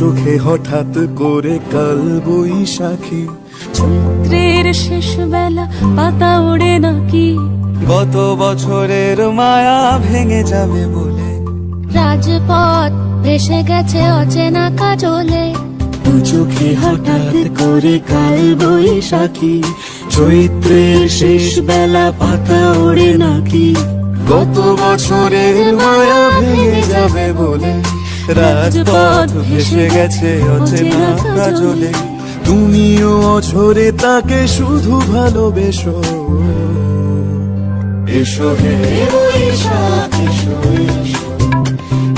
চোখে হঠাৎ করে কাল বৈশাখী, চৈত্রের শেষ বেলা পাতা ওড়ে নাকি, গত বছরের মায়া ভেঙে যাবে বলে, রাজপথ ভেসে গেছে অচেনা কাজলে, দু চোখে হঠাৎ করে কাল বৈশাখী, চৈত্রের শেষ বেলা পাতা ওড়ে নাকি, গত বছরের মায়া ভেঙে যাবে বলে, রাজপথ ভেসে গেছে অচেনা কাজলে, তুমিও অঝরে তাকে শুধু ভালোবেসো। এসো হে বৈশাখ এসো, এসো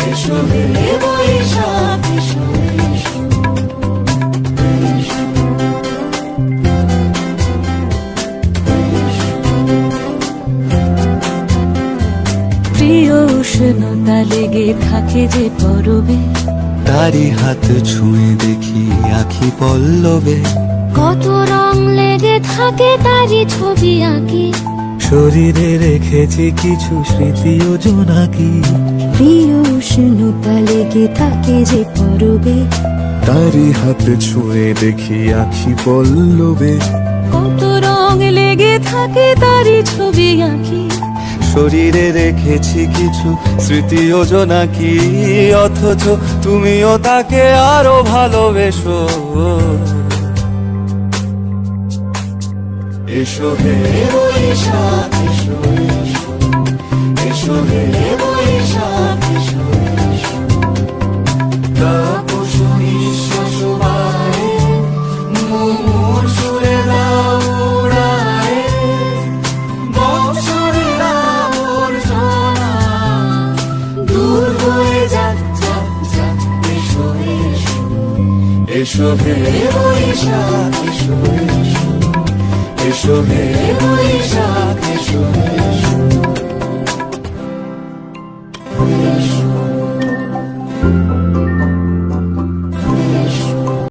এসো হে বৈশাখ এসো, এসো প্রিয় উষ্ণতা লেগে থাকে যে পরবে, তারি হাত ছুঁয়ে দেখি আখি পল্লবে, কত রং লেগে থাকে তারই ছবি আঁকি, শরীরে রেখেছি কিছু স্মৃতি ও জোনাকি, প্রিয় উষ্ণতা লেগে থাকে যে পরবে, তারি হাত ছুঁয়ে দেখি আখি পল্লবে, কত রং লেগে থাকে তারই ছবি আঁকি, শরীরে রেখেছি কিছু স্মৃতি ও জোনাকি, অথচ তুমিও তাকে আরো ভালোবেসো। এসো হে বৈশাখ এসো, এসো এসো হে বৈশাখ এসো, এসো তাপস নিঃশ্বাস বায়ে, মুমুর সুরে দাও উড়ায়ে, বৎসরের আবর্জনা দূর হয়ে যাক যাক যাক, এসো এসো এসো হে বৈশাখ এসো, এসো এসো হে